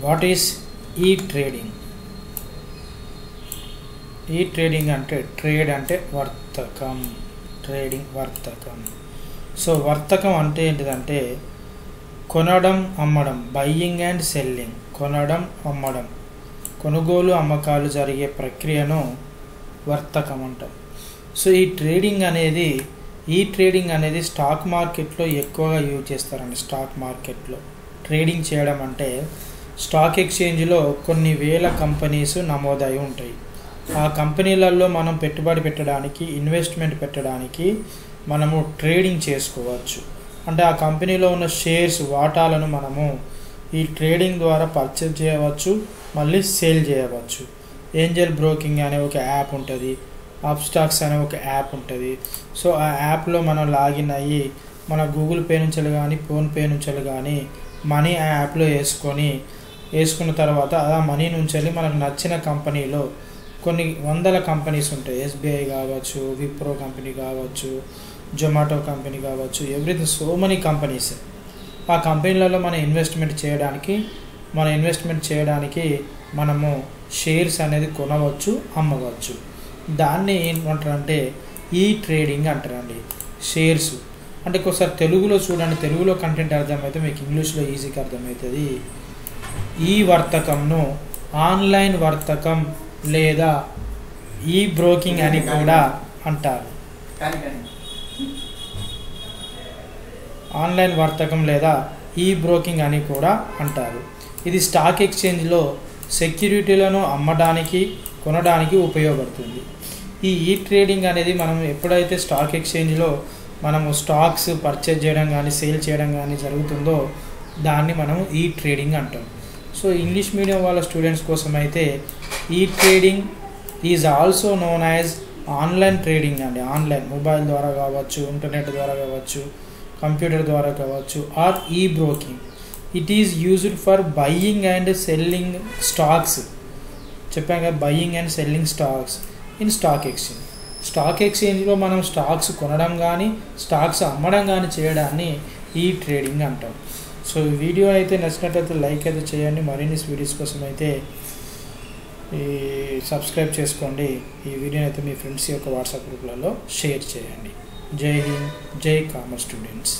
What is ఈ trading? ఈ trading అంటే ట్రేడ్ అంటే వర్తకం, ట్రేడింగ్ వర్తకం. సో వర్తకం అంటే ఏంటిదంటే కొనడం అమ్మడం, బయ్యింగ్ అండ్ సెల్లింగ్, కొనడం అమ్మడం, కొనుగోలు అమ్మకాలు జరిగే ప్రక్రియను వర్తకం అంటాం. సో ఈ ట్రేడింగ్ అనేది స్టాక్ మార్కెట్లో ఎక్కువగా యూజ్ చేస్తారండి. స్టాక్ మార్కెట్లో ట్రేడింగ్ చేయడం అంటే స్టాక్ ఎక్స్చేంజ్లో కొన్ని వేల కంపెనీస్ నమోదై ఉంటాయి. ఆ కంపెనీలలో మనం పెట్టుబడి పెట్టడానికి, ఇన్వెస్ట్మెంట్ పెట్టడానికి మనము ట్రేడింగ్ చేసుకోవచ్చు. అంటే ఆ కంపెనీలో ఉన్న షేర్స్, వాటాలను మనము ఈ ట్రేడింగ్ ద్వారా పర్చేజ్ చేయవచ్చు, మళ్ళీ సేల్ చేయవచ్చు. ఏంజల్ బ్రోకింగ్ అనే ఒక యాప్ ఉంటుంది, అప్స్టాక్స్ అనే ఒక యాప్ ఉంటుంది. సో ఆ యాప్లో మనం లాగిన్ అయ్యి మన గూగుల్ పే నుంచి కానీ ఫోన్పే నుంచి కానీ మనీ ఆ యాప్లో వేసుకున్న తర్వాత ఆ మనీ నుంచి మనకు నచ్చిన కంపెనీలో కొన్ని వందల కంపెనీస్ ఉంటాయి. ఎస్బీఐ కావచ్చు, విప్రో కంపెనీ కావచ్చు, జొమాటో కంపెనీ కావచ్చు, ఎవ్రీథింగ్, సో మెనీ కంపెనీస్. ఆ కంపెనీలలో మనం ఇన్వెస్ట్మెంట్ చేయడానికి మనము షేర్స్ అనేది కొనవచ్చు, అమ్మవచ్చు. దాన్ని ఏమంటారంటే ఈ ట్రేడింగ్ అంటారండి. షేర్స్ అంటే ఒకసారి తెలుగులో చూడండి, తెలుగులో కంటెంట్ అర్థమైతే మీకు ఇంగ్లీష్లో ఈజీగా అర్థమవుతుంది. ఈ వర్తకంను ఆన్లైన్ వర్తకం లేదా ఈ బ్రోకింగ్ అని కూడా అంటారు. ఆన్లైన్ వర్తకం లేదా ఈ బ్రోకింగ్ అని కూడా అంటారు. ఇది స్టాక్ ఎక్స్చేంజ్లో సెక్యూరిటీలను అమ్మడానికి, కొనడానికి ఉపయోగపడుతుంది. ఈ ట్రేడింగ్ అనేది మనం ఎప్పుడైతే స్టాక్ ఎక్స్చేంజ్లో మనము స్టాక్స్ పర్చేజ్ చేయడం కానీ సేల్ చేయడం కానీ జరుగుతుందో దాన్ని మనం ఈ ట్రేడింగ్ అంటాం. సో ఇంగ్లీష్ మీడియం వాళ్ళ స్టూడెంట్స్ కోసం అయితే ఈ trading is also known as online trading అండి. ఆన్లైన్ మొబైల్ ద్వారా కావచ్చు, ఇంటర్నెట్ ద్వారా కావచ్చు, కంప్యూటర్ ద్వారా కావచ్చు, or E broking. It is used for buying and selling stocks. చెప్పాం కదా, buying and selling stocks in stock exchange. Stock ఎక్స్చేంజ్లో మనం స్టాక్స్ కొనడం కానీ స్టాక్స్ అమ్మడం కానీ చేయడాన్ని ఈ ట్రేడింగ్ అంటాం. సో ఈ వీడియో అయితే నచ్చినట్లయితే లైక్ అయితే చేయండి. మరిన్ని వీడియోస్ కోసం అయితే సబ్స్క్రైబ్ చేసుకోండి. ఈ వీడియోని అయితే మీ ఫ్రెండ్స్ యొక్క వాట్సాప్ గ్రూప్లలో షేర్ చేయండి. జై హింద్, జై కామర్స్ స్టూడెంట్స్.